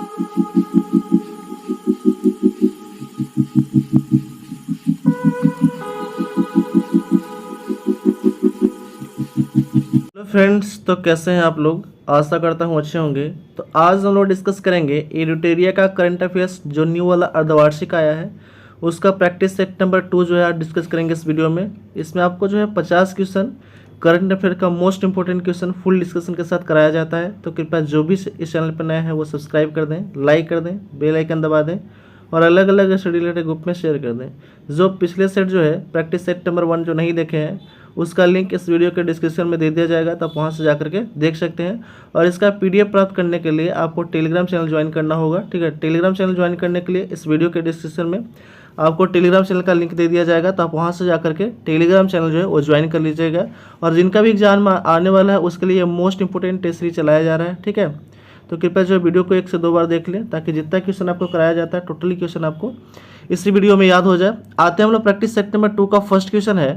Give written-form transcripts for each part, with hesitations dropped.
Hello friends, तो कैसे हैं आप लोग। आशा करता हूँ अच्छे होंगे। तो आज हम लोग डिस्कस करेंगे एडिटोरिया का करंट अफेयर्स जो न्यू वाला अर्धवार्षिक आया है उसका प्रैक्टिस सेट नंबर 2 जो है आज डिस्कस करेंगे इस वीडियो में। इसमें आपको जो है 50 क्वेश्चन करंट अफेयर का most important question full discussion के साथ कराया जाता है। तो कृपया जो भी इस चैनल पर नया है वो सब्सक्राइब कर दें, लाइक कर दें, बेल आइकन दबा दें और अलग अलग स्टडी रिलेटेड ग्रुप में शेयर कर दें। जो पिछले सेट जो है प्रैक्टिस सेट नंबर 1 जो नहीं देखे हैं उसका लिंक इस वीडियो के डिस्क्रिप्शन में दे दिया जाएगा, तो आप वहाँ से जाकर के देख सकते हैं। और इसका पीडीएफ प्राप्त करने के लिए आपको टेलीग्राम चैनल ज्वाइन करना होगा। ठीक है, टेलीग्राम चैनल ज्वाइन करने के लिए इस वीडियो के डिस्क्रिप्शन में आपको टेलीग्राम चैनल का लिंक दे दिया जाएगा, तो आप वहाँ से जाकर के टेलीग्राम चैनल जो है वो ज्वाइन कर लीजिएगा। और जिनका भी एग्जाम आने वाला है उसके लिए मोस्ट इंपॉर्टेंट टेस्ट सीरीज चलाया जा रहा है। ठीक है, तो कृपया जो वीडियो को 1 से 2 बार देख लें ताकि जितना क्वेश्चन आपको कराया जाता है टोटली क्वेश्चन आपको इसी वीडियो में याद हो जाए। आते हैं हम लोग प्रैक्टिस सेट नंबर 2 का फर्स्ट क्वेश्चन है।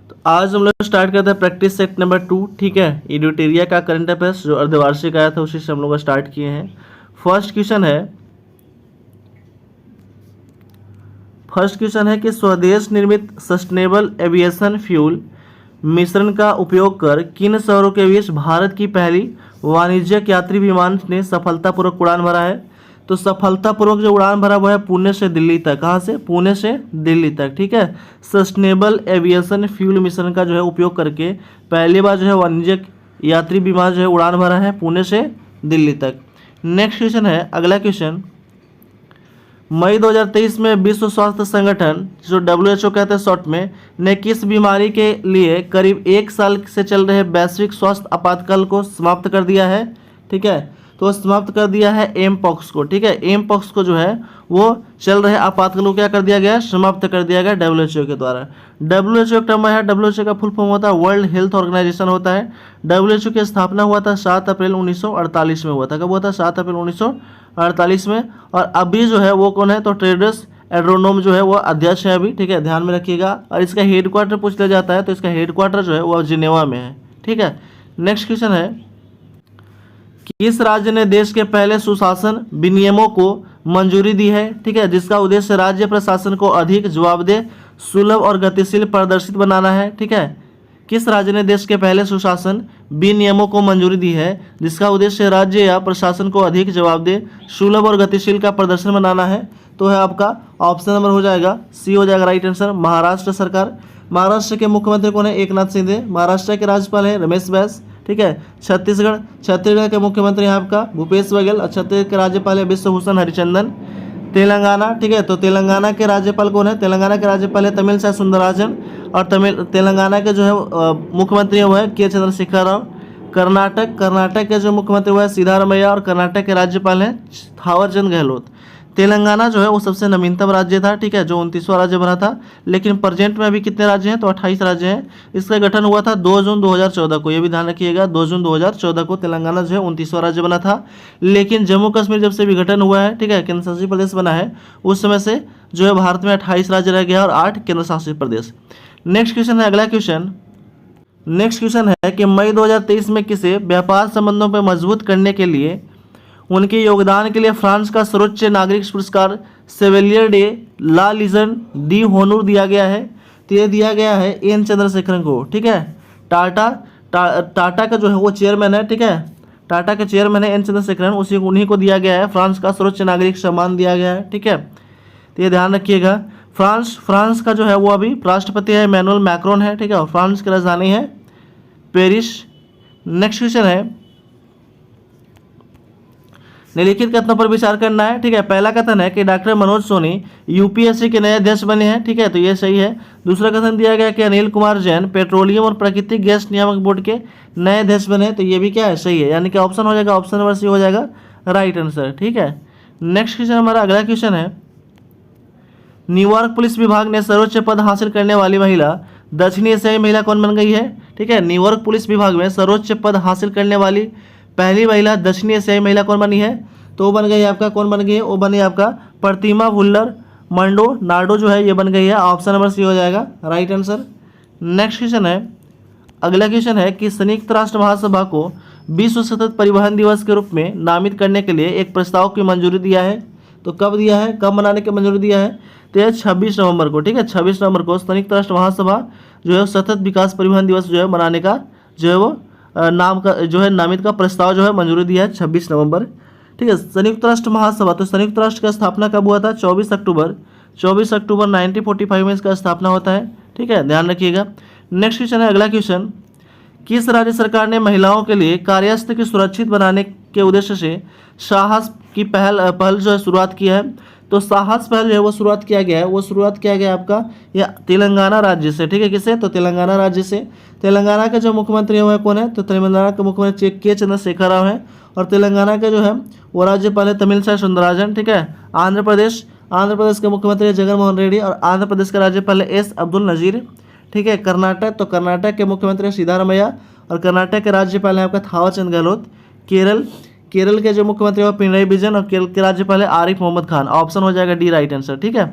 तो आज हम लोग स्टार्ट करते हैं प्रैक्टिस सेट नंबर 2। ठीक है, एडिटोरिया का करंट अफेयर्स जो अर्धवार्षिक आया था उसी से हम लोग स्टार्ट किए हैं। फर्स्ट क्वेश्चन है कि स्वदेश निर्मित सस्टेनेबल एविएशन फ्यूल मिश्रण का उपयोग कर किन शहरों के बीच भारत की पहली वाणिज्यिक यात्री विमान ने सफलतापूर्वक उड़ान भरा है। तो सफलतापूर्वक जो उड़ान भरा वो है पुणे से दिल्ली तक। कहाँ से? पुणे से दिल्ली तक। ठीक है, सस्टेनेबल एविएशन फ्यूल मिश्रण का जो है उपयोग करके पहली बार जो है वाणिज्यिक यात्री विमान जो है उड़ान भरा है पुणे से दिल्ली तक। नेक्स्ट क्वेश्चन है, अगला क्वेश्चन, मई 2023 में विश्व स्वास्थ्य संगठन जो WHO कहते हैं शॉर्ट में ने किस बीमारी के लिए करीब 1 साल से चल रहे वैश्विक स्वास्थ्य आपातकाल को समाप्त कर दिया है। ठीक है, तो समाप्त कर दिया है एम पॉक्स को। ठीक है, एम पॉक्स को जो है वो चल रहे आपातकाल को क्या कर दिया गया? समाप्त कर दिया गया WHO के द्वारा। WHO एक टर्म है, WHO का फुल फॉर्म होता है वर्ल्ड हेल्थ ऑर्गेनाइजेशन होता है। WHO की स्थापना हुआ था 7 अप्रैल 1948 में हुआ था। कब हुआ था? 7 अप्रैल 1948 में। और अभी जो है वो कौन है? तो टेड्रोस एड्रोनोम जो है वो अध्यक्ष है अभी। ठीक है, ध्यान में रखिएगा। और इसका हेडक्वार्टर पूछ लिया जाता है तो इसका हेडक्वार्टर जो है वो जिनेवा में है। ठीक है, नेक्स्ट क्वेश्चन है, किस राज्य ने देश के पहले सुशासन विनियमों को मंजूरी दी है? ठीक है, जिसका उद्देश्य राज्य प्रशासन को अधिक जवाबदेह, सुलभ और गतिशील प्रदर्शित बनाना है। ठीक है, किस राज्य ने देश के पहले सुशासन विनियमों को मंजूरी दी है जिसका उद्देश्य राज्य या प्रशासन को अधिक जवाबदेह, सुलभ और गतिशील का प्रदर्शन बनाना है? तो है आपका ऑप्शन नंबर हो जाएगा सी हो जाएगा राइट आंसर, महाराष्ट्र सरकार। महाराष्ट्र के मुख्यमंत्री कौन है? एकनाथ शिंदे। महाराष्ट्र के राज्यपाल है रमेश बैस। ठीक है, छत्तीसगढ़ के मुख्यमंत्री हैं आपका भूपेश बघेल और छत्तीसगढ़ के राज्यपाल है विश्वभूषण हरिचंदन। तेलंगाना, ठीक है, तो तेलंगाना के राज्यपाल कौन है? तेलंगाना के राज्यपाल है तमिलसाई सुंदरराजन। और तेलंगाना के जो है मुख्यमंत्री वो है के चंद्रशेखर राव। कर्नाटक के जो मुख्यमंत्री वो है सिद्धारमैया और कर्नाटक के राज्यपाल हैं थावरचंद गहलोत। तेलंगाना जो है वो सबसे नवीनतम राज्य था। ठीक है, जो 29वां राज्य बना था, लेकिन प्रेजेंट में अभी कितने राज्य हैं? तो 28 राज्य हैं। इसका गठन हुआ था 2 जून 2014 को। ये भी ध्यान रखिएगा, 2 जून 2014 को तेलंगाना जो है 29वां राज्य बना था। लेकिन जम्मू कश्मीर जब से विघटन हुआ है, ठीक है, केंद्र शासित प्रदेश बना है, उस समय से जो है भारत में 28 राज्य रह गया और 8 केंद्र शासित प्रदेश। नेक्स्ट क्वेश्चन है, अगला क्वेश्चन, नेक्स्ट क्वेश्चन है कि मई 2023 में किसे व्यापार संबंधों पर मजबूत करने के लिए उनके योगदान के लिए फ्रांस का सर्वोच्च नागरिक पुरस्कार सेवेलियर डे ला लीजन डी होनूर दिया गया है? तो ये दिया गया है एन चंद्रशेखरन को। ठीक है, टाटा का जो है वो चेयरमैन है। ठीक है, टाटा के चेयरमैन है एन चंद्रशेखरन, उन्हीं को दिया गया है फ्रांस का सर्वोच्च नागरिक सम्मान दिया गया है। ठीक है, तो ये ध्यान रखिएगा। फ्रांस का जो है वो अभी राष्ट्रपति है इमैनुअल मैक्रोन है। ठीक है, और फ्रांस की राजधानी है पेरिस। नेक्स्ट क्वेश्चन है, निम्नलिखित कथनों पर विचार करना है। ठीक है, पहला कथन है कि डॉक्टर मनोज सोनी यूपीएससी के नए अध्यक्ष बने हैं। ठीक है, तो ये सही है। दूसरा कथन दिया गया कि अनिल कुमार जैन पेट्रोलियम और प्राकृतिक गैस नियामक बोर्ड के नए अध्यक्ष बने, तो ये भी क्या है? सही है, यानी कि ऑप्शन हो जाएगा, ऑप्शन नंबर सी हो जाएगा राइट आंसर। ठीक है, नेक्स्ट क्वेश्चन हमारा अगला क्वेश्चन है, न्यूयॉर्क पुलिस विभाग ने सर्वोच्च पद हासिल करने वाली महिला दक्षिणी एशियाई महिला कौन बन गई है? ठीक है, न्यूयॉर्क पुलिस विभाग में सर्वोच्च पद हासिल करने वाली पहली महिला दक्षिणी एशियाई महिला कौन बनी है? तो वो बन गई है आपका, कौन बन गई है? वो बनी आपका प्रतिमा भुल्लर नाडो जो है ये बन गई है। ऑप्शन नंबर सी हो जाएगा राइट आंसर। नेक्स्ट क्वेश्चन है, अगला क्वेश्चन है कि संयुक्त राष्ट्र महासभा को विश्व सतत परिवहन दिवस के रूप में नामित करने के लिए एक प्रस्ताव की मंजूरी दिया है। तो कब दिया है, कब मनाने की मंजूरी दिया है? तो यह 26 नवंबर को, ठीक है, 26 नवंबर को संयुक्त राष्ट्र महासभा जो है सतत विकास परिवहन दिवस जो है मनाने का जो है वो नाम का जो है नामित का प्रस्ताव जो है मंजूरी दिया है 26 नवंबर, ठीक है। संयुक्त राष्ट्र महासभा, तो संयुक्त राष्ट्र का स्थापना कब हुआ था? 24 अक्टूबर 1945 में इसका स्थापना होता है, ठीक है, ध्यान रखिएगा। नेक्स्ट क्वेश्चन है, अगला क्वेश्चन, किस राज्य सरकार ने महिलाओं के लिए कार्यस्थल की सुरक्षित बनाने के उद्देश्य से साहस की पहल जो है शुरुआत की है? तो साहस पहल जो है वो शुरुआत किया गया है, वो शुरुआत किया गया आपका या तेलंगाना राज्य से, ठीक है, किसे? तो तेलंगाना राज्य से। तेलंगाना के जो मुख्यमंत्री है वह कौन है? तो तेलंगाना के मुख्यमंत्री के चंद्रशेखर राव है। और तेलंगाना के जो है वो राज्यपाल है तमिलसाई सुंदरराजन, ठीक है। आंध्र प्रदेश के मुख्यमंत्री है जगनमोहन रेड्डी और आंध्र प्रदेश के राज्यपाल है एस अब्दुल नजीर, ठीक है। कर्नाटक, तो कर्नाटक के मुख्यमंत्री है सिद्धारमैया और कर्नाटक के राज्यपाल है आपका थावरचंद गहलोत। केरल के जो मुख्यमंत्री है पिनराई विजयन और केरल के राज्यपाल है आरिफ मोहम्मद खान। ऑप्शन हो जाएगा डी राइट आंसर, ठीक है।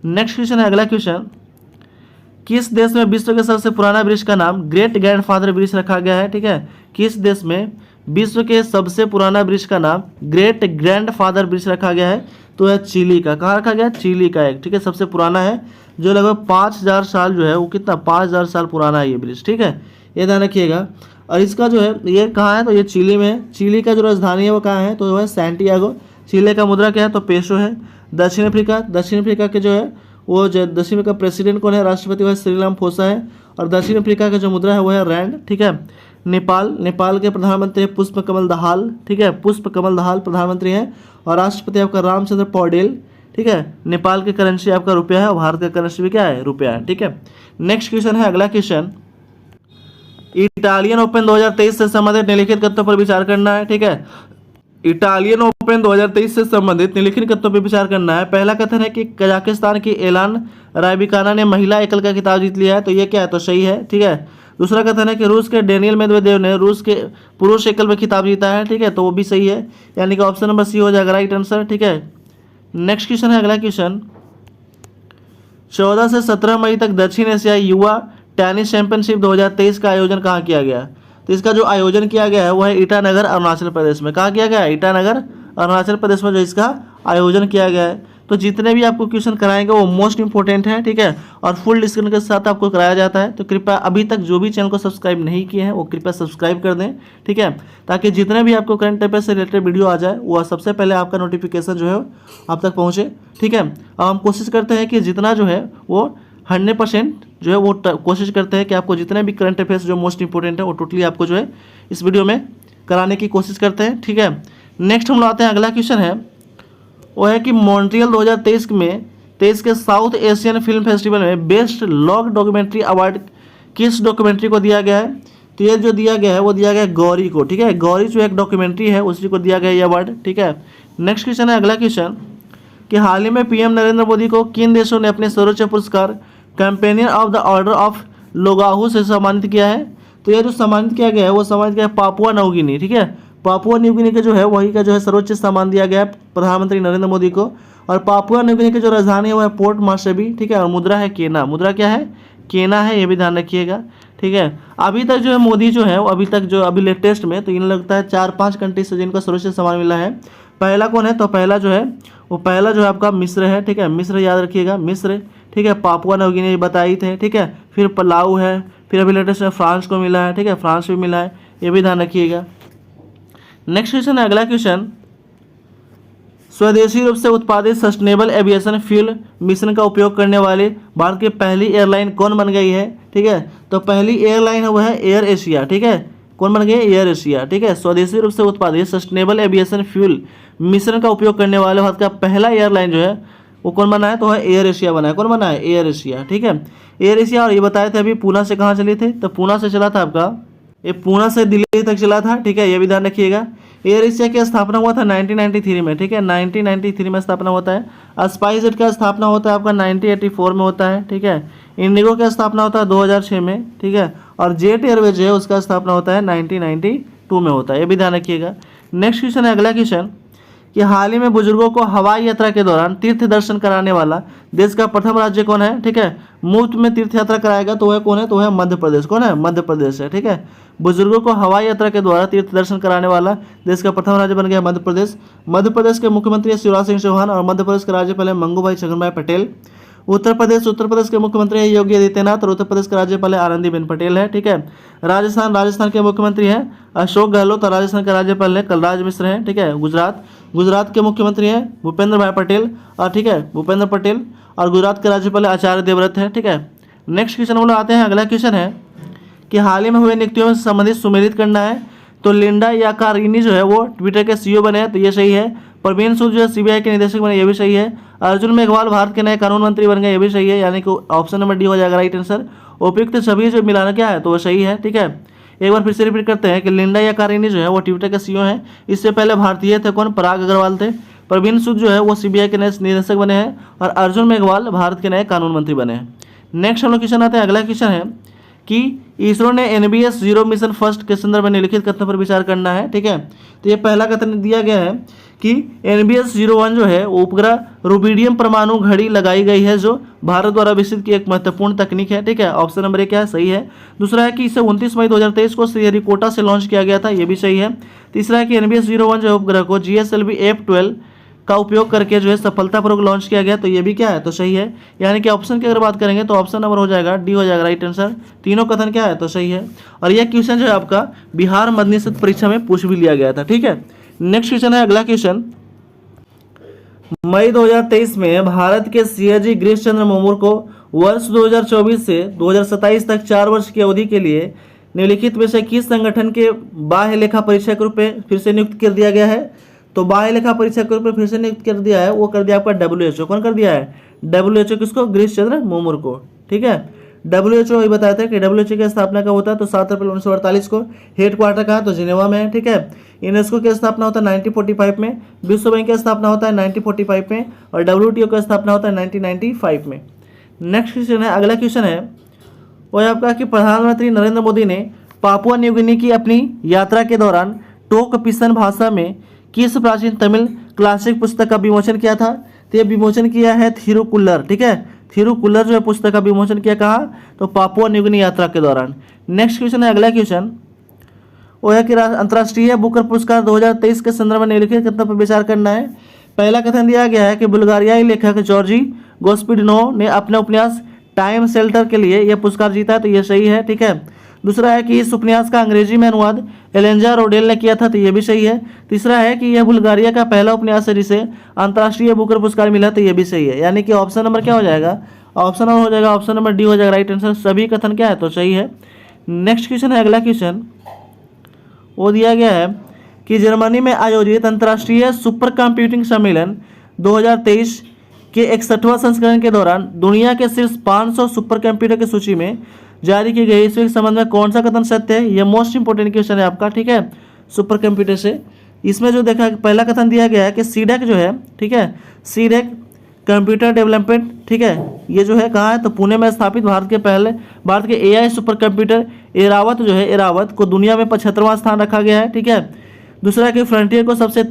नेक्स्ट क्वेश्चन है, अगला क्वेश्चन, किस देश में विश्व के सबसे पुराना वृक्ष का नाम ग्रेट ग्रैंडफादर वृक्ष रखा गया है? ठीक है, किस देश में विश्व के सबसे पुराना वृक्ष का नाम ग्रेट ग्रैंडफादर वृक्ष रखा गया है? तो है चिली का। कहाँ रखा गया? चिली का एक, ठीक है, सबसे पुराना है, जो लगभग 5000 साल जो है वो कितना 5000 साल पुराना है ये वृक्ष, ठीक है, ये ध्यान रखिएगा। और इसका जो है ये कहाँ है? तो ये चिली में है। चिली का जो राजधानी है वो कहाँ है? तो वो है सैंटियागो। चिली का मुद्रा क्या है? तो पेसो है। दक्षिण अफ्रीका के जो है वो दक्षिण अफ्रीका का प्रेसिडेंट कौन है? राष्ट्रपति वो है श्रीरामफोसा है। और दक्षिण अफ्रीका का जो मुद्रा है वो है रैंड, ठीक है। नेपाल के प्रधानमंत्री है पुष्पकमल दाहाल, ठीक है, पुष्पकमल दाहाल प्रधानमंत्री हैं। और राष्ट्रपति आपका रामचंद्र पौडेल, ठीक है। नेपाल की करेंसी आपका रुपया है और भारत का करेंसी भी क्या है? रुपया है, ठीक है। नेक्स्ट क्वेश्चन है, अगला क्वेश्चन, इटालियन ओपन 2023 से संबंधित निम्नलिखित कथनों पर विचार करना है, ठीक है। इटालियन ओपन 2023 से संबंधित निम्नलिखित कथनों पर विचार करना है। पहला कथन है कि कजाकिस्तान की एलान रायबिकाना ने महिला एकल का खिताब जीत लिया है, तो ये क्या है? तो सही है, ठीक है। दूसरा कथन है कि रूस के डेनियल मेदवेदेव ने रूस के पुरुष एकल में खिताब जीता है, ठीक है, तो वो भी सही है, यानी कि ऑप्शन नंबर सी हो जाएगा राइट आंसर, ठीक है। नेक्स्ट क्वेश्चन है, अगला क्वेश्चन, 14 से 17 मई तक दक्षिण एशियाई युवा टेनिस चैंपियनशिप 2023 का आयोजन कहाँ किया गया? तो इसका जो आयोजन किया गया है वो है ईटानगर अरुणाचल प्रदेश में। कहाँ किया गया है? ईटानगर अरुणाचल प्रदेश में जो इसका आयोजन किया गया है। तो जितने भी आपको क्वेश्चन कराएंगे वो मोस्ट इंपॉर्टेंट है, ठीक है, और फुल डिस्कशन के साथ आपको कराया जाता है। तो कृपया अभी तक जो भी चैनल को सब्सक्राइब नहीं किए हैं वो कृपया सब्सक्राइब कर दें, ठीक है, ताकि जितने भी आपको करंट अफेयर से रिलेटेड वीडियो आ जाए वो सबसे पहले आपका नोटिफिकेशन जो है आप तक पहुँचे, ठीक है। अब हम कोशिश करते हैं कि जितना जो है वो 100% जो है वो कोशिश करते हैं कि आपको जितने भी करंट अफेयर्स जो मोस्ट इंपॉर्टेंट है वो टोटली आपको जो है इस वीडियो में कराने की कोशिश करते हैं, ठीक है। नेक्स्ट हम लाते हैं, अगला क्वेश्चन है वो है कि मॉन्ट्रियल 2023 के साउथ एशियन फिल्म फेस्टिवल में बेस्ट लॉन्ग डॉक्यूमेंट्री अवार्ड किस डॉक्यूमेंट्री को दिया गया है? तो ये जो दिया गया है वो दिया गया है गौरी को, ठीक है, गौरी जो एक डॉक्यूमेंट्री है उसी को दिया गया ये अवार्ड, ठीक है। नेक्स्ट क्वेश्चन है, अगला क्वेश्चन, कि हाल ही में पीएम नरेंद्र मोदी को किन देशों ने अपने सर्वोच्च पुरस्कार companion of the order of Logohu से सम्मानित किया है? तो ये जो सम्मानित किया गया है वो सम्मानित किया है पापुआ न्यूगिनी, ठीक है। पापुआ न्यूगिनी का जो है वही का जो है सर्वोच्च सम्मान दिया गया है प्रधानमंत्री नरेंद्र मोदी को। और पापुआ न्यूगिनी की जो राजधानी है वो है पोर्ट मार्शबी, ठीक है, और मुद्रा है केना। मुद्रा क्या है? केना है, ये भी ध्यान रखिएगा, ठीक है। अभी तक जो है मोदी जो है वो अभी लेटेस्ट में तो इन लगता है 4-5 कंट्री से जिनका सर्वोच्च सम्मान मिला है। पहला कौन है? तो पहला जो है आपका मिस्र है, ठीक है, मिस्र याद रखिएगा, मिस्र, ठीक है। पापुआ न्यूगिनी बताई थे, ठीक है, फिर पलाऊ है, फिर अभी लेटेस्ट में फ्रांस को मिला है, ठीक है, फ्रांस भी मिला है, ये भी ध्यान रखिएगा। नेक्स्ट क्वेश्चन है, अगला क्वेश्चन, स्वदेशी रूप से उत्पादित सस्टेनेबल एविएशन फ्यूल मिश्रण का उपयोग करने वाली भारत की पहली एयरलाइन कौन बन गई है? ठीक है, तो पहली एयरलाइन है वो है एयर एशिया, ठीक है, कौन बन गई? एयर एशिया, ठीक है। स्वदेशी रूप से उत्पादित सस्टेनेबल एविएशन फ्यूल मिश्रण का उपयोग करने वाले भारत का पहला एयरलाइन जो है वो कौन बना है? तो है एयर एशिया बना है। कौन बना है? एयर एशिया, ठीक है, एयर एशिया। और ये बताए थे अभी पूना से कहाँ चले थे? तो पूना से चला था आपका, ये पूना से दिल्ली तक चला था, ठीक है, ये भी ध्यान रखिएगा। एयर एशिया की स्थापना हुआ था 1993 में, ठीक है, 1993 में स्थापना होता है। स्पाइस जेट का स्थापना होता है आपका 1984 में होता है, ठीक है। इंडिगो का स्थापना होता है 2006 में, ठीक है, और जेट एयरवेज है उसका स्थापना होता है 1992 में होता है, ये भी ध्यान रखिएगा। नेक्स्ट क्वेश्चन है, अगला क्वेश्चन, कि हाल ही में बुजुर्गों को हवाई यात्रा के दौरान तीर्थ दर्शन कराने वाला देश का प्रथम राज्य कौन है? ठीक है, मुफ्त में तीर्थ यात्रा कराएगा तो वह कौन है? तो वह मध्य प्रदेश। कौन है? मध्य प्रदेश है। ठीक है, बुजुर्गों को हवाई यात्रा के द्वारा तीर्थ दर्शन कराने वाला देश का प्रथम राज्य बन गया मध्य प्रदेश। मध्य प्रदेश के मुख्यमंत्री है शिवराज सिंह चौहान और मध्य प्रदेश के राज्यपाल है मंगूभाई छगनभाई पटेल। उत्तर प्रदेश के मुख्यमंत्री है योगी आदित्यनाथ और उत्तर प्रदेश के राज्यपाल है आनंदीबेन पटेल है। ठीक है, राजस्थान के मुख्यमंत्री हैं अशोक गहलोत और राजस्थान के राज्यपाल है कलराज मिश्र हैं। ठीक है, गुजरात के मुख्यमंत्री हैं भूपेंद्र भाई पटेल और ठीक है भूपेंद्र पटेल और गुजरात के राज्यपाल आचार्य देवव्रत है। ठीक है, नेक्स्ट क्वेश्चन बोलो आते हैं। अगला क्वेश्चन है कि हाल ही में हुए नियुक्तियों से संबंधित सुमेलित करना है। तो लिंडा याकारिनी जो है वो ट्विटर के सीईओ बने हैं, तो ये सही है। प्रवीण सूद जो है सीबीआई के निदेशक बने, ये भी सही है। अर्जुन मेघवाल भारत के नए कानून मंत्री बन गए, ये भी सही है, यानी कि ऑप्शन नंबर डी हो जाएगा राइट आंसर। उपयुक्त सभी जो मिलाना क्या है तो वो सही है। ठीक है, एक बार फिर से रिपीट करते हैं कि लिंडा याकारिनी जो है वो ट्विटर के सीईओ हैं। इससे पहले भारतीय थे कौन? पराग अग्रवाल थे। प्रवीण सूद जो है वो सीबीआई के नए निदेशक बने हैं और अर्जुन मेघवाल भारत के नए कानून मंत्री बने हैं। नेक्स्ट हम लोग क्वेश्चन आते हैं। अगला क्वेश्चन है कि इसरो ने NBS 0 मिशन फर्स्ट के संदर्भ में निम्नलिखित कथन पर विचार करना है। ठीक है, तो ये पहला कथन दिया गया है कि NBS 01 जो है वो उपग्रह रुबिडियम परमाणु घड़ी लगाई गई है जो भारत द्वारा विकसित की एक महत्वपूर्ण तकनीक है। ठीक है, ऑप्शन नंबर एक क्या है? सही है। दूसरा है कि इसे 29 मई 2023 को श्रीहरिकोटा से लॉन्च किया गया था, ये भी सही है। तीसरा है कि NBS 01 जो है उपग्रह को GSLV F12 का उपयोग करके जो है सफलतापूर्वक लॉन्च किया गया, तो ये भी क्या है? तो सही है। यानी कि ऑप्शन की अगर बात करेंगे तो ऑप्शन नंबर हो जाएगा डी हो जाएगा राइट आंसर। तीनों कथन क्या है? तो सही है। और यह क्वेश्चन जो है आपका बिहार मदनीसत परीक्षा में पूछ भी लिया गया था। ठीक है, नेक्स्ट क्वेश्चन है। अगला क्वेश्चन, मई 2023 में भारत के CAG गिरीश चंद्र मुर्मू को वर्ष 2024 से 2027 तक 4 वर्ष की अवधि के लिए निम्नलिखित में से किस संगठन के बाह्य लेखा परीक्षक रूप में फिर से नियुक्त कर दिया गया है? तो बाह्य लेखा परीक्षक रूप में फिर से नियुक्त कर दिया है, वो कर दिया आपका WHO। कौन कर दिया है? WHO। किसको? गिरीश चंद्र मुर्मू को। ठीक है, WHO ये बताया था कि WHO की स्थापना कब होता है? तो 7 अप्रैल 1948 को। हेड क्वार्टर कहाँ? तो जिनेवा में है। ठीक है, यूनेस्को की स्थापना होता है 1945 में, विश्व बैंक की स्थापना होता है 1945 में और WTO की स्थापना होता है 1995 में। नेक्स्ट क्वेश्चन है। अगला क्वेश्चन है वो है आपका कि प्रधानमंत्री नरेंद्र मोदी ने पापुआ न्यू गिनी की अपनी यात्रा के दौरान टोक पिसन भाषा में किस प्राचीन तमिल क्लासिक पुस्तक का विमोचन किया था? तो ये विमोचन किया है थिरुकुल्लर। ठीक है, थिरुकुल्लर जो है पुस्तक का विमोचन किया कहाँ? तो पापुआ न्यू गिनी यात्रा के दौरान। नेक्स्ट क्वेश्चन है। अगला क्वेश्चन वो है कि अंतर्राष्ट्रीय बुकर पुरस्कार 2023 के संदर्भ में निम्नलिखित कथन पर विचार करना है। पहला कथन दिया गया है कि बुल्गारियाई लेखक जॉर्जी गोस्पिडिनो ने अपने उपन्यास टाइम शेल्टर के लिए यह पुरस्कार जीता, तो यह सही है। ठीक है, दूसरा है कि इस उपन्यास का अंग्रेजी में अनुवाद एलेंजा रोडेल ने किया था, तो यह भी सही है। तीसरा है कि यह बुल्गारिया का पहला उपन्यास है जिसे अंतर्राष्ट्रीय बुकर पुरस्कार मिला, तो यह भी सही है। यानी कि ऑप्शन नंबर क्या हो जाएगा? ऑप्शन नंबर हो जाएगा ऑप्शन नंबर डी हो जाएगा राइट आंसर। सभी कथन क्या है? तो सही है। नेक्स्ट क्वेश्चन है। अगला क्वेश्चन वो दिया गया है कि जर्मनी में आयोजित अंतर्राष्ट्रीय सुपर कंप्यूटिंग सम्मेलन 2023 के 61वां संस्करण के दौरान दुनिया के शीर्ष 500 सुपर कंप्यूटर की सूची में जारी की गई इस संबंध में कौन सा कथन सत्य है? यह मोस्ट इंपोर्टेंट क्वेश्चन है आपका। ठीक है, सुपर कंप्यूटर से इसमें जो देखा पहला कथन दिया गया है कि सीडेक जो है, ठीक है, सीडेक कंप्यूटर डेवलपमेंट, ठीक है, ये जो है कहाँ है? तो पुणे में स्थापित भारत के AI सुपर कंप्यूटर एरावत जो है, एरावत को दुनिया में 75वां स्थान रखा गया है। ठीक है, दूसरा कि फ्रंटियर को सबसे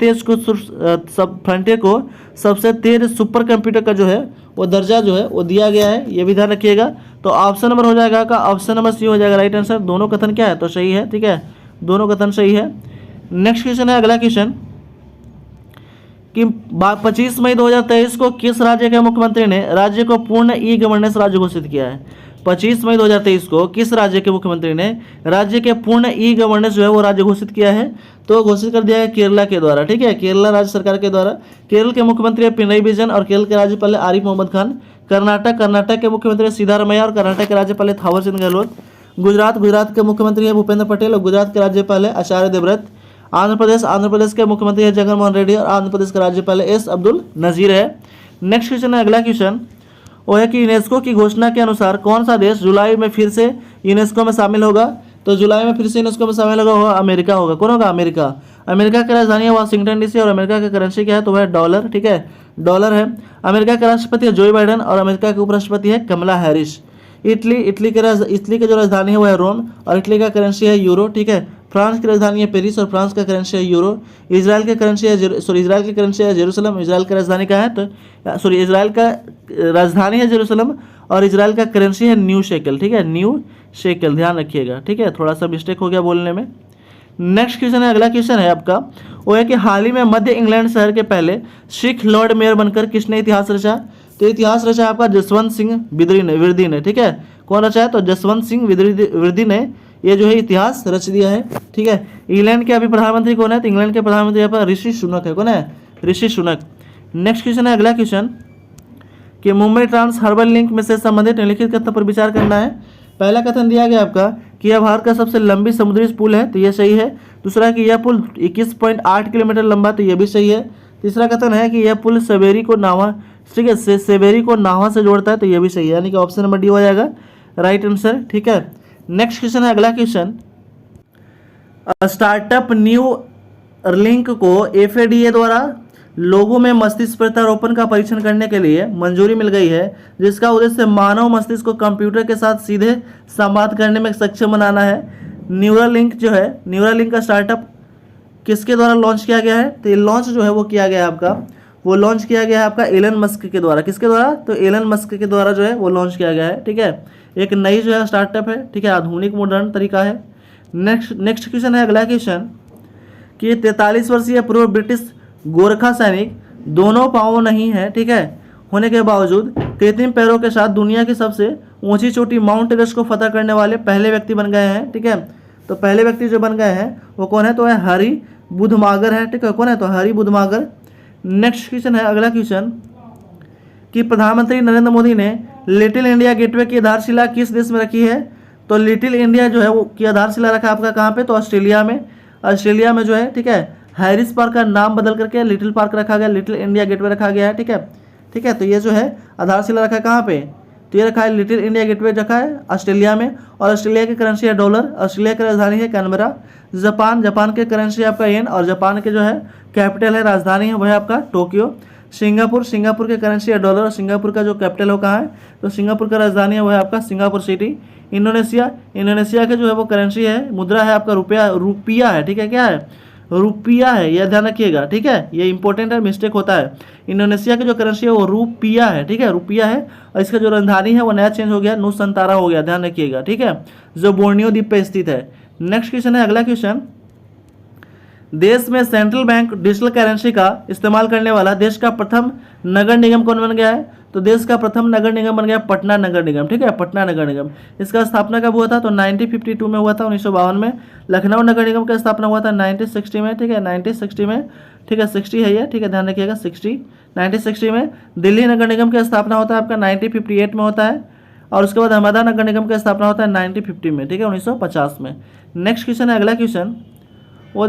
तेज सुपर कंप्यूटर का जो है वो दर्जा जो है वो दिया गया है, ये भी ध्यान रखिएगा। तो ऑप्शन नंबर हो जाएगा का ऑप्शन नंबर सी हो जाएगा राइट आंसर। दोनों कथन क्या है? तो सही है। ठीक है, दोनों कथन सही है। नेक्स्ट क्वेश्चन है। अगला क्वेश्चन कि 25 मई 2023 को किस राज्य के मुख्यमंत्री ने राज्य को पूर्ण ई-गवर्नेंस राज्य घोषित किया है? 25 मई 2023 को किस राज्य के मुख्यमंत्री ने राज्य के पूर्ण ई-गवर्नेंस जो है वो राज्य घोषित किया है? तो घोषित कर दिया है केरला के द्वारा। ठीक है, केरला राज्य सरकार के द्वारा। केरल के मुख्यमंत्री है पिनरई विजयन और केरल के राज्यपाल है आरिफ मोहम्मद खान। कर्नाटक के मुख्यमंत्री है सिद्धारमैया और कर्नाटक के राज्यपाल है थावर चंद गहलोत। गुजरात के मुख्यमंत्री है भूपेंद्र पटेल और गुजरात के राज्यपाल है आचार्य देवव्रत। आंध्र प्रदेश के मुख्यमंत्री है जगन मोहन रेड्डी और आंध्र प्रदेश के राज्यपाल एस अब्दुल नजीर है। नेक्स्ट क्वेश्चन है। अगला क्वेश्चन वो है कि यूनेस्को की घोषणा के अनुसार कौन सा देश जुलाई में फिर से यूनेस्को में शामिल होगा? तो जुलाई में फिर से यूनेस्को में शामिल होगा वो अमेरिका होगा। कौन होगा? अमेरिका। अमेरिका की राजधानी है वाशिंगटन DC और अमेरिका की करेंसी क्या है? तो वह डॉलर। ठीक है, डॉलर है। अमेरिका के राष्ट्रपति है जो बाइडेन और अमेरिका के उपराष्ट्रपति है कमला हैरिस। इटली की जो राजधानी है वो है रोम और इटली का करेंसी है यूरो। ठीक है, फ्रांस की राजधानी है पेरिस और फ्रांस का करेंसी है यूरो। इजराइल की करेंसी है इजराइल की करेंसी है जेरूसलम। इजराइल का राजधानी क्या है तो इजराइल का राजधानी है जेरूसलम और इजराइल का करेंसी है न्यू शेकल। ठीक है, न्यू शेकल, ध्यान रखिएगा। ठीक है, थोड़ा सा मिस्टेक हो गया बोलने में। नेक्स्ट क्वेश्चन है, अगला क्वेश्चन है आपका, वो है कि हाल ही में मध्य इंग्लैंड शहर के पहले सिख लॉर्ड मेयर बनकर किसने इतिहास रचा? तो इतिहास रचा आपका जसवंत सिंह विरदी ने। ठीक है, कौन रचा है तो जसवंत सिंह विरदी ने ये जो है इतिहास रच दिया है। ठीक है, इंग्लैंड के अभी प्रधानमंत्री कौन है? तो इंग्लैंड के प्रधानमंत्री यहाँ पर ऋषि सुनक है। कौन है? ऋषि सुनक। नेक्स्ट क्वेश्चन है, अगला क्वेश्चन कि मुंबई ट्रांस हार्बर लिंक में से संबंधित निम्नलिखित कथन पर विचार करना है। पहला कथन दिया गया आपका कि यह भारत का सबसे लंबी समुद्री पुल है, तो यह सही है। दूसरा कि यह पुल 21.8 किलोमीटर लंबा, तो यह भी सही है। तीसरा कथन है कि यह पुल सेवेरी को नाहवा, ठीक है, सेवेरी को नाहवा से जोड़ता है, तो यह भी सही है, यानी कि ऑप्शन नंबर डी हो जाएगा राइट आंसर। ठीक है, नेक्स्ट क्वेश्चन है, अगला क्वेश्चन, स्टार्टअप न्यू लिंक को एफएडीए द्वारा लोगों में मस्तिष्क प्रत्यारोपण का परीक्षण करने के लिए मंजूरी मिल गई है, जिसका उद्देश्य मानव मस्तिष्क को कंप्यूटर के साथ सीधे संवाद करने में सक्षम बनाना है। न्यूरालिंक जो है, न्यूरालिंक का स्टार्टअप किसके द्वारा लॉन्च किया गया है? तो ये लॉन्च जो है वो किया गया है आपका, वो लॉन्च किया गया है आपका एलन मस्क के द्वारा। किसके द्वारा? तो एलन मस्क के द्वारा जो है वो लॉन्च किया गया है। ठीक है, एक नई जो है स्टार्टअप है। ठीक है, आधुनिक मॉडर्न तरीका है। नेक्स्ट क्वेश्चन है, अगला क्वेश्चन कि 43 वर्षीय पूर्व ब्रिटिश गोरखा सैनिक दोनों पाँव नहीं है, ठीक है, होने के बावजूद कृत्रिम पैरों के साथ दुनिया की सबसे ऊंची चोटी माउंट एवरेस्ट को फतह करने वाले पहले व्यक्ति बन गए हैं। ठीक है, तो पहले व्यक्ति जो बन गए हैं वो कौन है? तो है हरि बुधमागर है। ठीक है, कौन है? तो हरि बुधमागर। नेक्स्ट क्वेश्चन है, अगला क्वेश्चन कि प्रधानमंत्री नरेंद्र मोदी ने लिटिल इंडिया गेटवे की आधारशिला किस देश में रखी है? तो लिटिल इंडिया जो है वो की आधारशिला रखा आपका कहाँ पे? तो ऑस्ट्रेलिया में। ऑस्ट्रेलिया में जो है, ठीक है, हैरिस पार्क का नाम बदल करके लिटिल पार्क रखा गया, लिटिल इंडिया गेटवे रखा गया है। ठीक है, ठीक है, तो ये जो है आधारशिला रखा है कहाँ पे? तो ये रखा है लिटिल इंडिया गेटवे रखा है ऑस्ट्रेलिया में। और ऑस्ट्रेलिया की करेंसी है डॉलर। ऑस्ट्रेलिया की राजधानी है कैनबरा। जापान के करेंसी है आपका येन और जापान के जो है कैपिटल है, राजधानी है, वह है आपका टोक्यो। सिंगापुर के करेंसी है डॉलर और सिंगापुर का जो कैपिटल हो कहाँ है? तो सिंगापुर का राजधानी है वह है आपका सिंगापुर सिटी। इंडोनेशिया के जो है वो करेंसी है, मुद्रा है आपका रुपया है। ठीक है, क्या है? रुपया है, यह ध्यान रखिएगा। ठीक है, ये इंपॉर्टेंट है, मिस्टेक होता है। इंडोनेशिया की जो करेंसी है वो रुपया है। ठीक है, रुपया है और इसका जो राजधानी है वो नया चेंज हो गया, नुसंतारा हो गया, ध्यान रखिएगा। ठीक है, जो बोर्नियो द्वीप पे स्थित है। नेक्स्ट क्वेश्चन है, अगला क्वेश्चन, देश में सेंट्रल बैंक डिजिटल करेंसी का इस्तेमाल करने वाला देश का प्रथम नगर निगम कौन बन गया है? तो देश का प्रथम नगर निगम बन गया पटना नगर निगम। ठीक है, पटना नगर निगम। इसका स्थापना कब हुआ था? तो 1952 में हुआ था, 1952 में। लखनऊ नगर निगम का स्थापना हुआ था 1960 में। ठीक है, 1960 में। ठीक है, 60 है ये, ठीक है, ध्यान रखिएगा, 1960 में। दिल्ली नगर निगम की स्थापना होता है आपका 1958 में होता है और उसके बाद अहमदाबाद नगर निगम की स्थापना होता है 1950 में। ठीक है, 1950 में। नेक्स्ट क्वेश्चन है, अगला क्वेश्चन, वो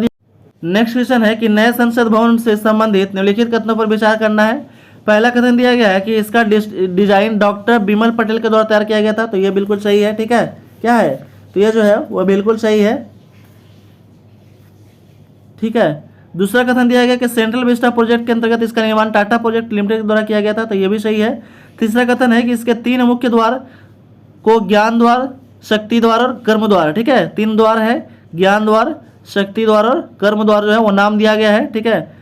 नेक्स्ट क्वेश्चन है कि नए संसद भवन से संबंधित निम्नलिखित कथनों पर विचार करना है। पहला कथन दिया गया है कि इसका डिजाइन डॉक्टर बिमल पटेल के द्वारा तैयार किया गया था, तो ये बिल्कुल सही है। ठीक है, क्या है? तो ये जो है वो बिल्कुल सही है। ठीक है, दूसरा कथन दिया गया कि सेंट्रल विस्टा प्रोजेक्ट के अंतर्गत इसका निर्माण टाटा प्रोजेक्ट लिमिटेड के द्वारा किया गया था, तो ये भी सही है। तीसरा कथन है कि इसके 3 मुख्य द्वार को ज्ञान द्वार, शक्ति द्वार और कर्म द्वार, ठीक है, 3 द्वार है, ज्ञान द्वार, शक्ति द्वार और कर्म द्वार जो है वो नाम दिया गया है। ठीक है,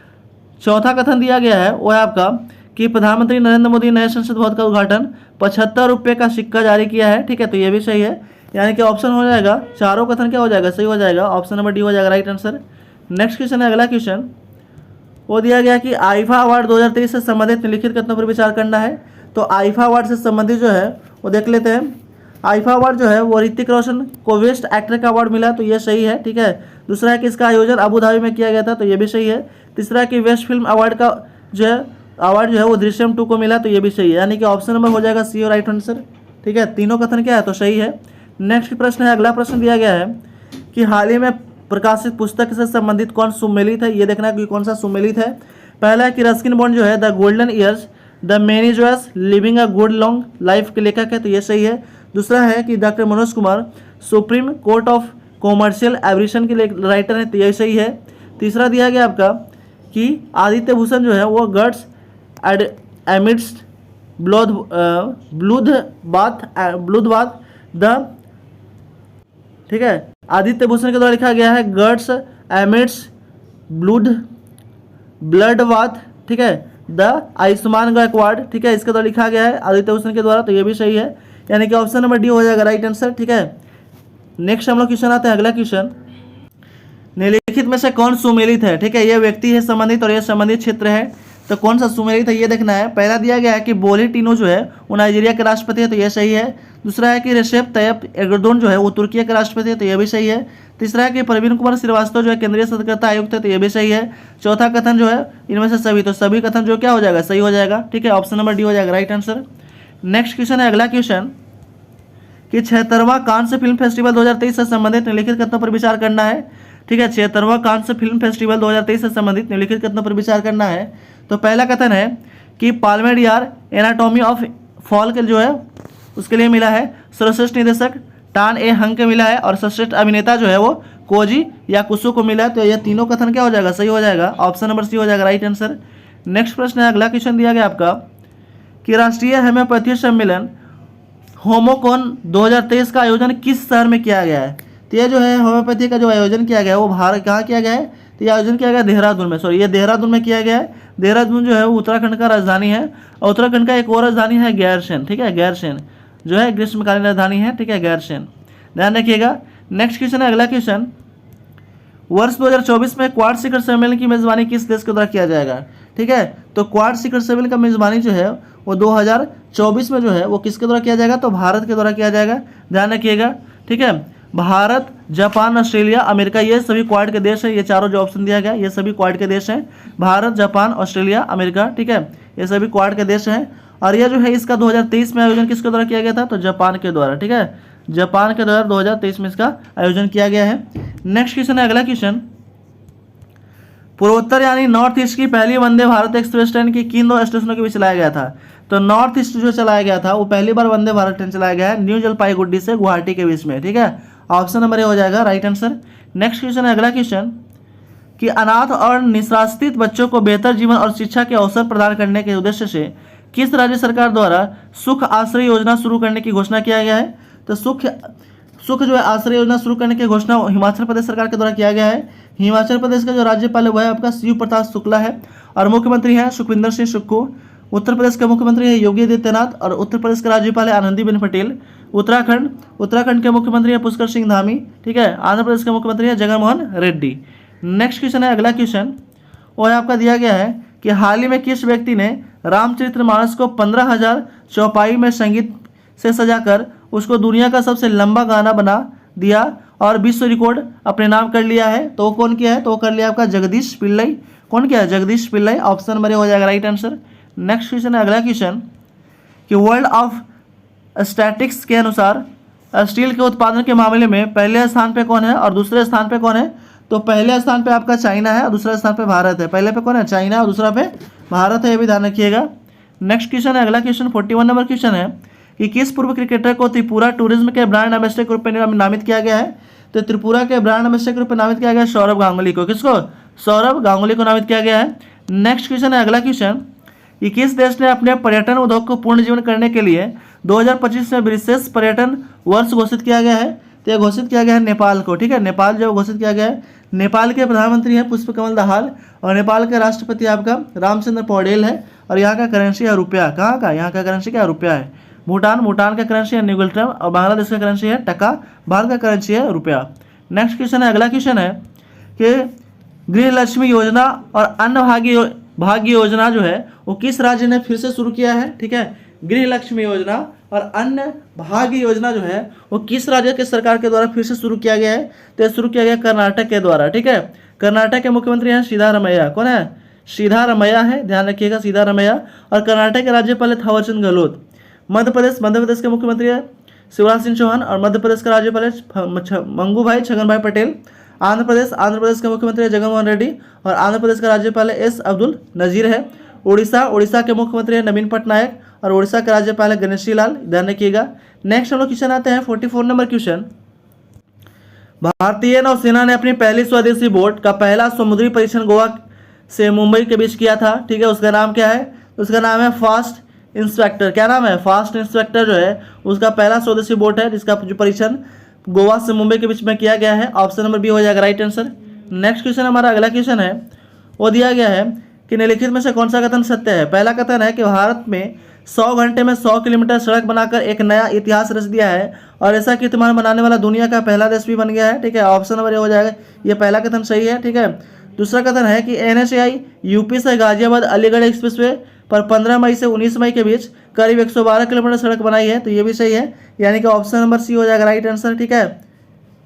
चौथा कथन दिया गया है वो है आपका कि प्रधानमंत्री नरेंद्र मोदी नए संसद भवन का उद्घाटन 75 रुपये का सिक्का जारी किया है। ठीक है, तो ये भी सही है, यानी कि ऑप्शन हो जाएगा, चारों कथन क्या हो जाएगा? सही हो जाएगा, ऑप्शन नंबर डी हो जाएगा राइट आंसर। नेक्स्ट क्वेश्चन है, अगला क्वेश्चन, वो दिया गया कि आईफा अवार्ड 2023 से संबंधित निम्नलिखित कथनों पर विचार करना है। तो आईफा अवार्ड से संबंधित जो है वो देख लेते हैं। आईफा अवार्ड जो है वो ऋतिक रोशन को बेस्ट एक्टर का अवार्ड मिला, तो ये सही है। ठीक है, दूसरा है कि इसका आयोजन अबू धाबी में किया गया था, तो ये भी सही है। तीसरा है कि बेस्ट फिल्म अवार्ड का जो है अवार्ड जो है वो दृश्यम 2 को मिला, तो ये भी सही है, यानी कि ऑप्शन नंबर हो जाएगा सी और राइट आंसर। ठीक है, तीनों कथन क्या है? तो सही है। नेक्स्ट प्रश्न है, अगला प्रश्न दिया गया है कि हाल ही में प्रकाशित पुस्तक से संबंधित कौन सुमेलित है, ये देखना है कि कौन सा सुमेलित है। पहला है कि रस्किन बॉन्ड जो है the golden years the many joys living a good long life के लेखक है, तो ये सही है। दूसरा है कि doctor Manoj Kumar supreme court of commercial aviation के राइटर है, तो ये सही है। तीसरा दिया गया आपका कि आदित्य भूषण जो है वो गड्स एमिड्स्ट ब्लूथ बाथ द, ठीक है, आदित्य भूषण के द्वारा लिखा गया है गर्ड्स एमिट्स ब्लड वाथ, ठीक है, द आयुष्मान गायकवाड़, ठीक है, इसके द्वारा लिखा गया है आदित्य भूषण के द्वारा, तो ये भी सही है, यानी कि ऑप्शन नंबर डी हो जाएगा राइट आंसर, ठीक है। नेक्स्ट हम लोग क्वेश्चन आते हैं, अगला क्वेश्चन, निम्नलिखित में से कौन सुमेलित है, ठीक है, ये व्यक्ति है संबंधित और यह संबंधित क्षेत्र है, तो कौन सा सुमेलित है ये देखना है। पहला दिया गया है कि बोली टिनो जो है वो नाइजीरिया के राष्ट्रपति है, तो ये सही है। दूसरा है कि रेसेप तैयप एर्दोगन जो है वो तुर्की के राष्ट्रपति है, तो ये भी सही है। तीसरा है कि प्रवीण कुमार श्रीवास्तव जो है केंद्रीय सतर्कता आयुक्त है, तो ये भी सही है। चौथा कथन जो है इनमें से सभी, तो सभी कथन जो क्या हो जाएगा, सही हो जाएगा, ठीक है, ऑप्शन नंबर डी हो जाएगा राइट आंसर। नेक्स्ट क्वेश्चन है, अगला क्वेश्चन, कि 76वां कांस्य फिल्म फेस्टिवल 2023 से संबंधित निम्नलिखित कथनों पर विचार करना है, ठीक है। 76वां कांस्य फिल्म फेस्टिवल 2023 से संबंधित निम्नलिखित कथनों पर विचार करना है। तो पहला कथन है कि पाल्मेडियार एनाटॉमी ऑफ फॉल के जो है उसके लिए मिला है, सर्वश्रेष्ठ निदेशक टान ए हंग के मिला है, और सर्वश्रेष्ठ अभिनेता जो है वो कोजी या कुसु को मिला है, तो ये तीनों कथन क्या हो जाएगा, सही हो जाएगा, ऑप्शन नंबर सी हो जाएगा राइट आंसर। नेक्स्ट प्रश्न है, अगला क्वेश्चन दिया गया आपका कि राष्ट्रीय होम्योपैथी सम्मेलन होमोकॉन 2023 का आयोजन किस शहर में किया गया है। तो ये जो है होम्योपैथी का जो आयोजन किया गया है वो भारत कहाँ किया गया है, तो ये आयोजन किया गया देहरादून में, सॉरी ये देहरादून में किया गया है। देहरादून जो है वो उत्तराखंड का राजधानी है, और उत्तराखंड का एक और राजधानी है गैरसैंण, ठीक है, गैरसैंण जो है ग्रीष्मकालीन राजधानी है, ठीक है, गैरसैंण, ध्यान रखिएगा। नेक्स्ट क्वेश्चन है, अगला क्वेश्चन, वर्ष 2024 में क्वाड शिखर सम्मेलन की मेजबानी किस देश के द्वारा किया जाएगा, ठीक है। तो क्वाड शिखर सम्मेलन का मेजबानी जो है वो 2024 में जो है वो किसके द्वारा किया जाएगा, तो भारत के द्वारा किया जाएगा, ध्यान रखिएगा, ठीक है। भारत, जापान, ऑस्ट्रेलिया, अमेरिका, ये सभी क्वाड के देश हैं, ये चारों जो ऑप्शन दिया गया ये सभी क्वाड के देश हैं, भारत, जापान, ऑस्ट्रेलिया, अमेरिका, ठीक है, ये सभी क्वाड के देश हैं। और ये जो है इसका 2023 में आयोजन किसके द्वारा किया गया था, तो जापान के द्वारा, ठीक है, जापान के द्वारा 2023 में इसका आयोजन किया गया है। नेक्स्ट क्वेश्चन है, अगला क्वेश्चन, पूर्वोत्तर यानी नॉर्थ ईस्ट की पहली वंदे भारत एक्सप्रेस ट्रेन की किन दो स्टेशनों के बीच चलाया गया था। तो नॉर्थ ईस्ट जो चलाया गया था वो पहली बार वंदे भारत ट्रेन चलाया गया है न्यू जलपाईगुड़ी से गुवाहाटी के बीच में, ठीक है, ऑप्शन नंबर ए हो जाएगा राइट आंसर। नेक्स्ट क्वेश्चन है, अगला क्वेश्चन, कि अनाथ और निराश्रित बच्चों को बेहतर जीवन और शिक्षा के अवसर प्रदान करने के उद्देश्य से किस राज्य सरकार द्वारा सुख आश्रय योजना शुरू करने की घोषणा किया गया है। तो सुख जो है आश्रय योजना शुरू करने की घोषणा हिमाचल प्रदेश सरकार के द्वारा किया गया है। हिमाचल प्रदेश का जो राज्यपाल है वह है आपका शिव प्रताप शुक्ला है, और मुख्यमंत्री है सुखविंदर सिंह सुक्खू। उत्तर प्रदेश के मुख्यमंत्री है योगी आदित्यनाथ, और उत्तर प्रदेश के राज्यपाल है आनंदीबेन पटेल। उत्तराखंड के मुख्यमंत्री है पुष्कर सिंह धामी, ठीक है। आंध्र प्रदेश के मुख्यमंत्री है जगनमोहन रेड्डी। नेक्स्ट क्वेश्चन है, अगला क्वेश्चन, वो आपका दिया गया है कि हाल ही में किस व्यक्ति ने रामचरितमानस को 15,000 चौपाई में संगीत से सजाकर उसको दुनिया का सबसे लंबा गाना बना दिया और विश्व रिकॉर्ड अपने नाम कर लिया है। तो वो कौन किया है, तो वो कर लिया आपका जगदीश पिल्लई। कौन किया है, Jagdish Pillai, option number A हो जाएगा राइट आंसर। नेक्स्ट क्वेश्चन है, अगला क्वेश्चन, कि वर्ल्ड ऑफ स्टैटिक्स के अनुसार स्टील के उत्पादन के मामले में पहले स्थान पे कौन है और दूसरे स्थान पे कौन है। तो पहले स्थान पे आपका चाइना है और दूसरे स्थान पे भारत है। पहले पे कौन है, चाइना, और दूसरा पे भारत है, ये भी ध्यान रखिएगा। नेक्स्ट क्वेश्चन है, अगला क्वेश्चन 41 नंबर क्वेश्चन है कि किस पूर्व क्रिकेटर को त्रिपुरा टूरिज्म के ब्रांड एम्बेसडर के रूप में नामित किया गया है। तो त्रिपुरा के ब्रांड एम्बेसडर के रूप में नामित किया गया है सौरभ गांगुली को। किसको, सौरभ गांगुली को नामित किया गया है। नेक्स्ट क्वेश्चन है, अगला क्वेश्चन, कि किस देश ने अपने पर्यटन उद्योग को पूर्ण जीवन करने के लिए 2025 में विशेष पर्यटन वर्ष घोषित किया गया है। तो यह घोषित किया गया है नेपाल को, ठीक है, नेपाल जो घोषित किया गया है। नेपाल के प्रधानमंत्री हैं पुष्पकमल दाहाल, और नेपाल के राष्ट्रपति आपका रामचंद्र पौडेल है, और यहाँ का करेंसी है रुपया। कहाँ का, यहाँ का करेंसी क्या, रुपया है। भूटान का करेंसी है न्यूगल्ट्रम, और बांग्लादेश का करेंसी है टका, भारत का करेंसी है रुपया। नेक्स्ट क्वेश्चन है, अगला क्वेश्चन है कि गृह लक्ष्मी योजना और अन्य भाग्य योजना जो है वो किस राज्य ने फिर से शुरू किया है, ठीक है। गृह लक्ष्मी योजना और अन्य भाग्य योजना जो है वो किस राज्य के सरकार के द्वारा फिर से शुरू किया गया है। तो शुरू किया गया कर्नाटक के द्वारा, ठीक है। कर्नाटक के मुख्यमंत्री हैं सिद्धारमैया। कौन है, सिद्धारमैया है, ध्यान रखिएगा, सिद्धारमैया। और कर्नाटक के राज्यपाल है थावरचंद गहलोत। मध्य प्रदेश के मुख्यमंत्री है शिवराज सिंह चौहान, और मध्य प्रदेश का राज्यपाल है मंगूभाई छगन भाई पटेल। आंध्र प्रदेश के मुख्यमंत्री है जगनमोहन रेड्डी, और आंध्र प्रदेश का राज्यपाल है एस अब्दुल नजीर है। उड़ीसा के मुख्यमंत्री है नवीन पटनायक, और उड़ीसा के राज्यपाल है गणेशी लाल, ध्यान रखिएगा। नेक्स्ट हम लोग क्वेश्चन आते हैं 44 नंबर क्वेश्चन, भारतीय नौसेना ने अपनी पहली स्वदेशी बोट का पहला समुद्री परीक्षण गोवा से मुंबई के बीच किया था, ठीक है। उसका नाम क्या है, उसका नाम है फास्ट इंस्पेक्टर। क्या नाम है, फास्ट इंस्पेक्टर जो है उसका पहला स्वदेशी बोट है जिसका जो परीक्षण गोवा से मुंबई के बीच में किया गया है। ऑप्शन नंबर बी हो जाएगा राइट आंसर। नेक्स्ट क्वेश्चन हमारा अगला क्वेश्चन है, वो दिया गया है कि निम्नलिखित में से कौन सा कथन सत्य है। पहला कथन है कि भारत में 100 घंटे में 100 किलोमीटर सड़क बनाकर एक नया इतिहास रच दिया है और ऐसा कीर्तिमान बनाने वाला दुनिया का पहला देश भी बन गया है। ठीक है, ऑप्शन नंबर ए हो जाएगा, ये पहला कथन सही है। ठीक है, दूसरा कथन है कि NHAI यूपी से गाजियाबाद अलीगढ़ एक्सप्रेसवे पर 15 मई से 19 मई के बीच करीब 112 किलोमीटर सड़क बनाई है, तो ये भी सही है, यानी कि ऑप्शन नंबर सी हो जाएगा राइट आंसर। ठीक है,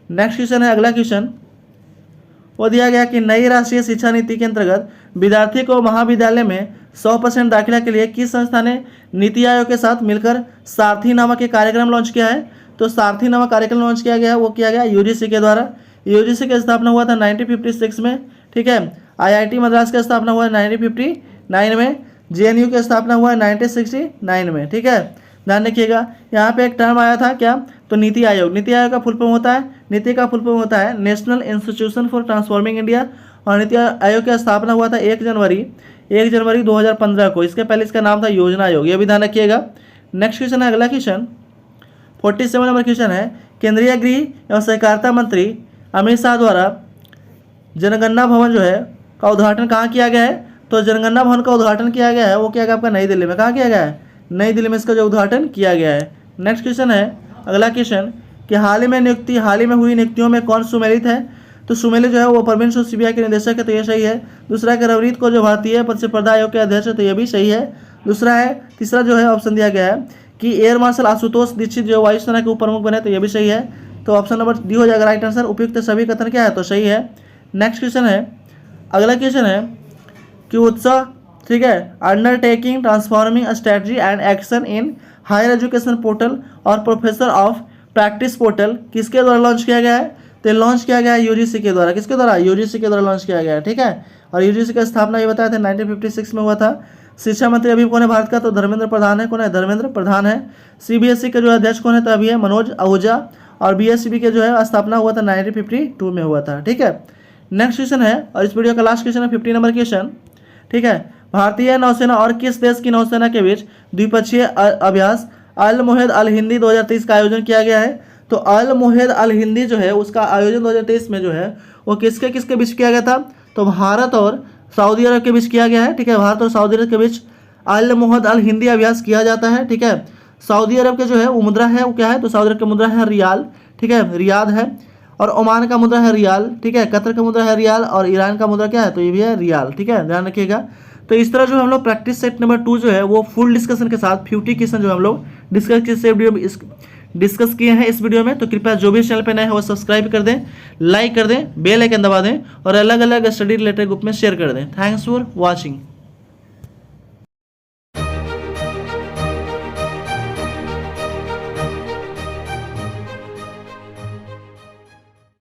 नेक्स्ट क्वेश्चन है अगला क्वेश्चन, वो दिया गया कि नई राष्ट्रीय शिक्षा नीति के अंतर्गत विद्यार्थी को महाविद्यालय में 100% दाखिला के लिए किस संस्था ने नीति आयोग के साथ मिलकर सारथी नामक एक कार्यक्रम लॉन्च किया है। तो सारथी नामक कार्यक्रम लॉन्च किया गया है, वो किया गया UGC के द्वारा। UGC की स्थापना हुआ था 1956 में। ठीक है, IIT मद्रास की स्थापना हुआ है 1959 में। JNU की स्थापना हुआ है 1969 में। ठीक है, ध्यान रखिएगा, यहाँ पे एक टर्म आया था क्या, तो नीति आयोग। नीति आयोग का फुल फॉर्म होता है, नीति का फुल फॉर्म होता है national institution for transforming India, और नीति आयोग की स्थापना हुआ था 1 जनवरी 2015 को। इसके पहले इसका नाम था योजना आयोग, ये भी ध्यान रखिएगा। नेक्स्ट क्वेश्चन है अगला क्वेश्चन, 47 नंबर क्वेश्चन है, केंद्रीय गृह एवं सहकारिता मंत्री अमित शाह द्वारा जनगणना भवन जो है का उद्घाटन कहाँ किया गया है। तो जनगणना भवन का उद्घाटन किया गया है, वो किया गया आपका नई दिल्ली में। कहाँ किया गया है, नई दिल्ली में इसका जो उद्घाटन किया गया है। नेक्स्ट क्वेश्चन है अगला क्वेश्चन कि हाल ही में हुई नियुक्तियों में कौन सुमेलित है। तो सुमेलित जो है वो परवीन सिंह CBI के निदेशक है, तो ये सही है। दूसरा है कि रवनीत को जो भारतीय प्रतिस्पर्धा आयोग के अध्यक्ष है, तो ये भी सही है। तीसरा जो है ऑप्शन दिया गया है कि एयर मार्शल आशुतोष दीक्षित जो वायुसेना के उप प्रमुख बने, तो ये भी सही है। तो ऑप्शन नंबर डी हो जाएगा राइट आंसर। उपयुक्त सभी कथन क्या है, तो सही है। नेक्स्ट क्वेश्चन है अगला क्वेश्चन है कि उत्साह, ठीक है, undertaking transforming strategy and action in higher education portal और प्रोफेसर ऑफ प्रैक्टिस पोर्टल किसके द्वारा लॉन्च किया गया है। तो लॉन्च किया गया है UGC के द्वारा। किसके द्वारा, UGC के द्वारा लॉन्च किया गया है। ठीक है, और UGC का स्थापना ये बताया था 1956 में हुआ था। शिक्षा मंत्री अभी कौन है भारत का, तो धर्मेंद्र प्रधान है। कौन है, धर्मेंद्र प्रधान है। CBSE के जो अध्यक्ष कौन है, तो अभी है मनोज आहूजा। और BSCB के जो है स्थापना हुआ था 1952 में हुआ था। ठीक है, नेक्स्ट क्वेश्चन है, और इस वीडियो का लास्ट क्वेश्चन है 50 नंबर क्वेश्चन। ठीक है, भारतीय नौसेना और किस देश की नौसेना के बीच द्विपक्षीय अभ्यास अल मुहिद अल हिंदी 2023 का आयोजन किया गया है। तो अल मुहिद अल हिंदी जो है उसका आयोजन 2023 में जो है वो किसके बीच किया गया था, तो भारत और सऊदी अरब के बीच किया गया है। ठीक है, भारत और सऊदी अरब के बीच अल मुहिद अल हिंदी अभ्यास किया जाता है। ठीक है, सऊदी अरब के जो है वो मुद्रा है, वो क्या है, तो सऊदी अरब की मुद्रा है रियाल। ठीक है, रियाद है। और ओमान का मुद्रा है रियाल। ठीक है, कतर का मुद्रा है रियाल। और ईरान का मुद्रा क्या है, तो ये भी है रियाल। ठीक है, ध्यान रखिएगा। तो इस तरह जो हम लोग प्रैक्टिस सेट नंबर 2 जो है वो फुल डिस्कशन के साथ 50 क्वेश्चन जो हम लोग डिस्कस किए हैं इस वीडियो में। तो कृपया जो भी चैनल पे नए हैं वो सब्सक्राइब कर दें, लाइक कर दें, बेल आइकन दबा दें और अलग अलग स्टडी रिलेटेड ग्रुप में शेयर कर दें। Thanks for watching.